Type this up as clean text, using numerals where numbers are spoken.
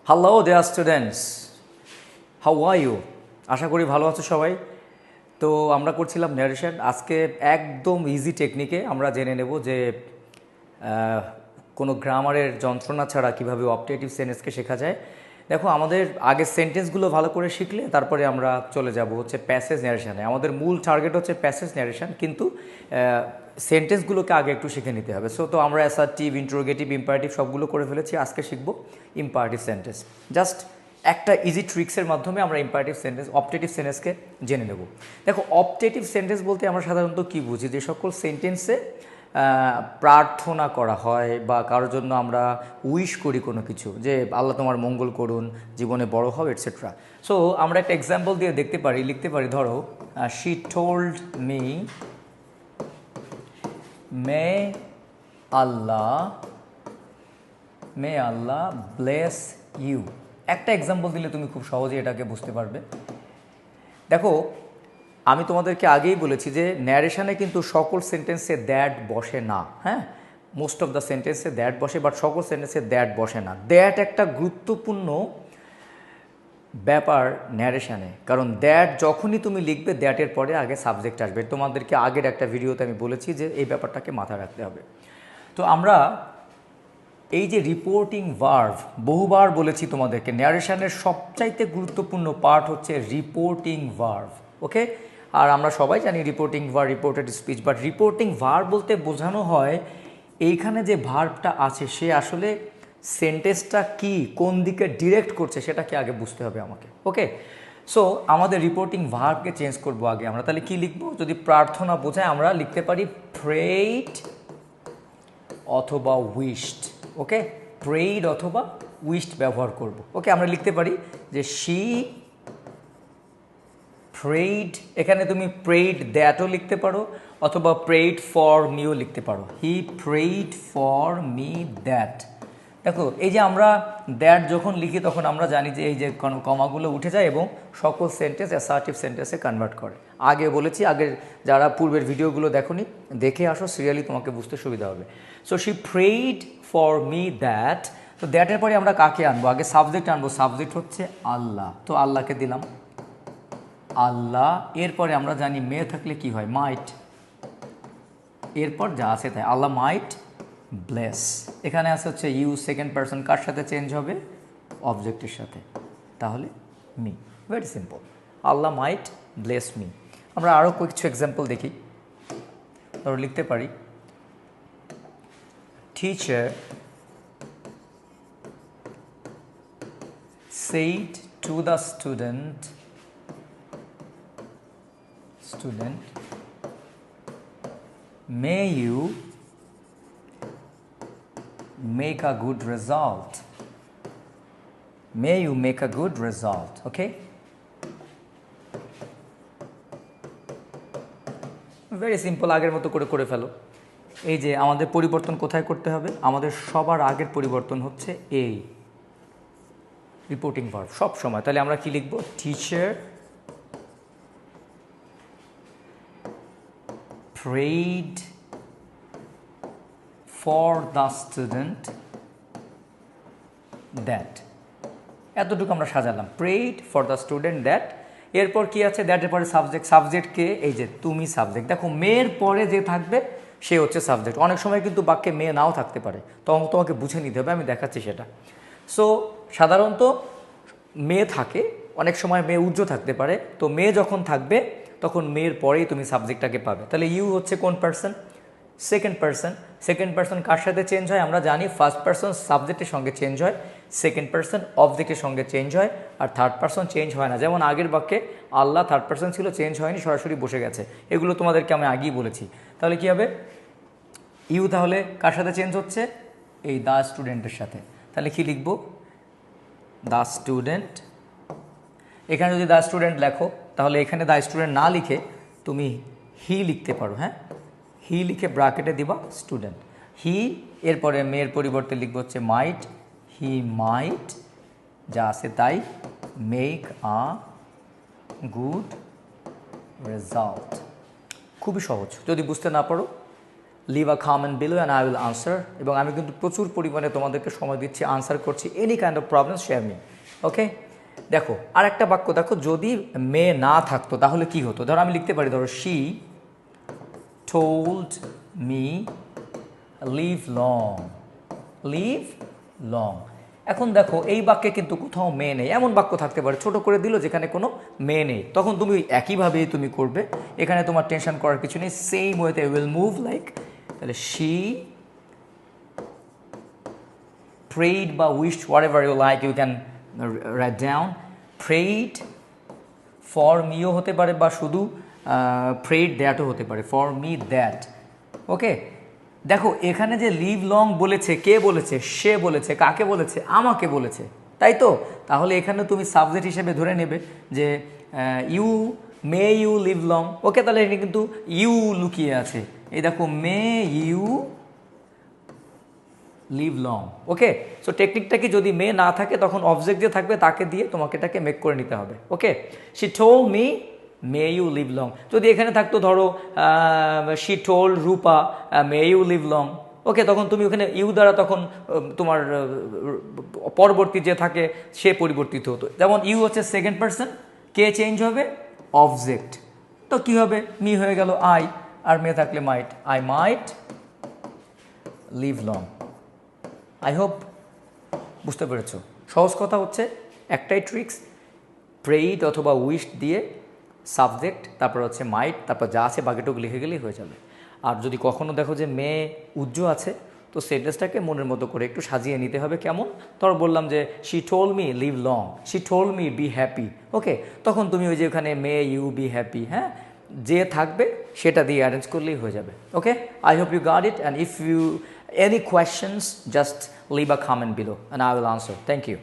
Hello there students, how are you? আশা করি ভালো আছো সবাই। তো আমরা করছিলাম ন্যারেশন। আজকে একদম ইজি টেকনিকে আমরা জেনে নেব যে কোনো গ্রামারের যন্ত্রণা ছাড়া কীভাবে অপটেটিভ সেন্টেন্সকে শেখা যায়। দেখো, আমাদের আগের সেন্টেন্সগুলো ভালো করে শিখলে তারপরে আমরা চলে যাব হচ্ছে প্যাসেজ ন্যারেশনে। আমাদের মূল টার্গেট হচ্ছে প্যাসেজ ন্যারেশন, কিন্তু সেন্টেন্সগুলোকে আগে একটু শিখে নিতে হবে। সো তো আমরা অ্যাসার্টিভ, ইন্টারোগেটিভ, ইম্পারেটিভ সবগুলো করে ফেলেছি। আজকে শিখবো ইম্পারেটিভ সেন্টেন্স। জাস্ট একটা ইজি ট্রিক্সের মাধ্যমে আমরা ইম্পারেটিভ সেন্টেন্স, অপটেটিভ সেন্টেন্সকে জেনে নেব। দেখো, অপটেটিভ সেন্টেন্স বলতে আমরা সাধারণত কী বুঝি? যে সকল সেন্টেন্সে প্রার্থনা করা হয় বা কারোর জন্য আমরা উইশ করি কোনো কিছু, যে আল্লাহ তোমার মঙ্গল করুন, জীবনে বড় হও, এটসেট্রা। সো আমরা একটা এক্সাম্পল দিয়ে লিখতে পারি, ধরো she told me may Allah bless you. একটা এক্সাম্পল দিলে তুমি খুব সহজে এটাকে বুঝতে পারবে। দেখো, আমি তোমাদেরকে আগেই বলেছি যে ন্যারেশনে কিন্তু সকল সেন্টেন্সে দ্যাট বসে না। হ্যাঁ, মোস্ট অফ দ্য সেন্টেন্সে দ্যাট বসে, বাট সকল সেন্টেন্সে দ্যাট বসে না। দ্যাট একটা গুরুত্বপূর্ণ ব্যাপার ন্যারেশনে, কারণ দ্যাট যখনই তুমি লিখবে দ্যাটের পরে আগে সাবজেক্ট আসবে। তোমাদেরকে আগের একটা ভিডিওতে আমি বলেছি যে এই ব্যাপারটাকে মাথায় রাখতে হবে। তো আমরা এই যে রিপোর্টিং ভার্ভ, বহুবার বলেছি তোমাদেরকে, ন্যারেশনের সবচাইতে গুরুত্বপূর্ণ পার্ট হচ্ছে রিপোর্টিং ভার্ভ। ওকে, আর আমরা সবাই জানি reporting verb, reported speech. But reporting verb বলতে বোঝানো হয় এইখানে যে ভার্বটা আছে সে আসলে সেন্টেন্সটা কি, কোন দিকে ডিরেক্ট করছে সেটাকে আগে বুঝতে হবে আমাকে। ওকে, সো আমাদের রিপোর্টিং ভার্বকে চেঞ্জ করবো আগে আমরা। তাহলে কি লিখবো? যদি প্রার্থনা বোঝায় আমরা লিখতে পারি প্রেইড অথবা উইশড। ওকে, প্রেইড অথবা উইশড ব্যবহার করব। ওকে, আমরা লিখতে পারি যে শি প্রেইড। এখানে তুমি প্রেইড দ্যাটও লিখতে পারো, অথবা প্রেইড ফর মিও লিখতে পারো। হি প্রেইড ফর মি দ্যাট। দেখো, এই যে আমরা দ্যাট যখন লিখি তখন আমরা জানি যে এই যে কমাগুলো উঠে যায় এবং সকল সেন্টেন্স অ্যাসার্টিভ সেন্টেন্সে কনভার্ট করে। আগে বলেছি, আগের যারা পূর্বের ভিডিওগুলো দেখোনি, দেখে আসো, সিরিয়ালি তোমাকে বুঝতে সুবিধা হবে। So she prayed for me that. তো দ্যাটের পরে আমরা কাকে আনবো? আগে সাবজেক্ট আনবো। সাবজেক্ট হচ্ছে আল্লাহ, তো আল্লাহকে দিলাম আল্লাহ। এরপরে আমরা জানি মে থাকলে কি হয়? মাইট। এরপর যা আছে তাই, আল্লাহ মাইট ব্লেস। এখানে আছে হচ্ছে ইউ, সেকেন্ড পারসন, কার সাথে চেঞ্জ হবে? অবজেক্টের সাথে, তাহলে মি। ভেরি সিম্পল, আল্লাহ মাইট ব্লেস মি। আমরা আরও কিছু এক্সাম্পল দেখি। ধরো লিখতে পারি teacher said to the student, may you make a good result. May you make a good result. Okay, very simple, আগের মতো করে ফেলো। এই যে আমাদের পরিবর্তন কোথায় করতে হবে? আমাদের সবার আগের পরিবর্তন হচ্ছে এই রিপোর্টিং ভার্ব সব সময়। তাহলে আমরা কি লিখব? Teacher prayed for the student that। এতটুকু আমরা সাজালাম, prayed for the student that। এরপর কি আছে? দ্যাটের পরে সাবজেক্ট। সাবজেক্টকে এই যে তুমি সাবজেক্ট। দেখো, মেয়ের পরে যে থাকবে সে হচ্ছে সাবজেক্ট। অনেক সময় কিন্তু বাক্যে মেয়ে নাও থাকতে পারে, তখন তোমাকে বুঝে নিতে হবে, আমি দেখাচ্ছি সেটা। সো সাধারণত মেয়ে থাকে, অনেক সময় মেয়ে উজ্জ্ব থাকতে পারে। তো মেয়ে যখন থাকবে তখন মেয়ের পরেই তুমি সাবজেক্টটাকে পাবে। তাহলে ইউ হচ্ছে কোন person? Second person. Second person কার সাথে চেঞ্জ হয়? আমরা জানি ফার্স্ট পার্সন সাবজেক্টের সঙ্গে চেঞ্জ হয়, সেকেন্ড পার্সন অবজেক্টের সঙ্গে চেঞ্জ হয়, আর থার্ড পার্সন চেঞ্জ হয় না। যেমন আগের বাক্যে আল্লাহ থার্ড পার্সন ছিল, চেঞ্জ হয়নি, সরাসরি বসে গেছে। এগুলো তোমাদেরকে আমি আগেই বলেছি। তাহলে কী হবে? ইউ তাহলে কার সাথে চেঞ্জ হচ্ছে? এই দ্য স্টুডেন্টের সাথে। তাহলে কি লিখব? The student. এখানে যদি দ্য স্টুডেন্ট লেখো তাহলে এখানে দ্য স্টুডেন্ট না লিখে তুমি হি লিখতে পারো। হ্যাঁ, হি লিখে ব্র্যাকেটে দিবা স্টুডেন্ট। হি, এরপরে মেয়ের পরিবর্তে লিখবো হচ্ছে মাইট। হি মাইট, যা আছে তাই, মেক আ গুড রেজাল্ট। খুবই সহজ। যদি বুঝতে না পারো leave a comment below and I will answer. এবং আমি কিন্তু প্রচুর পরিমাণে তোমাদেরকে সময় দিচ্ছি, আনসার করছি any kind of problem share me. Okay, দেখো আর একটা বাক্য দেখো, যদি মে না থাকতো তাহলে কি হতো। ধরো আমি লিখতে পারি, ধরো she told me live long, live long. এখন দেখো এই বাক্যে কিন্তু কোথাও মে নেই, এমন বাক্য থাকতে পারে ছোট করে দিল যেখানে কোনো মে নেই, তখন তুমি একইভাবেই তুমি করবে, এখানে তোমার টেনশন করার কিছু নেই। সেম ওয়েতে উইল মুভ লাইক, তাহলে শি prayed বা wished, whatever you like you can write down. prayed for meও হতে পারে বা শুধু prayed that ও হতে পারে, for me that। ওকে, দেখো এখানে যে লিভ লং বলেছে, কে বলেছে? সে বলেছে। কাকে বলেছে? আমাকে বলেছে, তাই তো? তাহলে এখানে তুমি সাবজেক্ট হিসেবে ধরে নেবে যে you may you live long. Okay, তাহলে এখানে কিন্তু ইউ লুকিয়ে আছে, এই দেখো may you live long. Okay, so টেকনিকটা কি, যদি মে না থাকে তখন অবজেক্ট যে থাকবে তাকে দিয়ে তোমাকে এটাকে মেক করে নিতে হবে। Okay, she told me may you live long. যদি এখানে থাকতো ধরো she told Rupa may you live long, okay, তখন তুমি ওখানে ইউ দ্বারা তখন তোমার পরবর্তী যে থাকে সে পরিবর্তিত হতো। যেমন ইউ হচ্ছে সেকেন্ড পার্সন, কে চেঞ্জ হবে? অবজেক্ট। তো কি হবে? মি হয়ে গেল আই, আর মে থাকলে might, I might live long. I hope বুঝতে পেরেছো। সহজ কথা হচ্ছে একটাই ট্রিক্স, প্রেইড অথবা উইশ দিয়ে সাবজেক্ট, তারপর হচ্ছে মাইট, তারপর যা আছে বাকিটুকু লিখে গেলেই হয়ে যাবে। আর যদি কখনো দেখো যে মে উজ্জ্ব আছে, তো সেন্টেন্সটাকে মনের মতো করে একটু সাজিয়ে নিতে হবে। কেমন? ধর বললাম যে she told me live long, she told me be happy. Okay, তখন তুমি ওই যে ওখানে মে ইউ বি হ্যাপি, হ্যাঁ, যে থাকবে সেটা দিয়ে অ্যারেঞ্জ করলেই হয়ে যাবে। Okay, I hope you got it, and if you any questions just leave a comment below and I will answer. Thank you.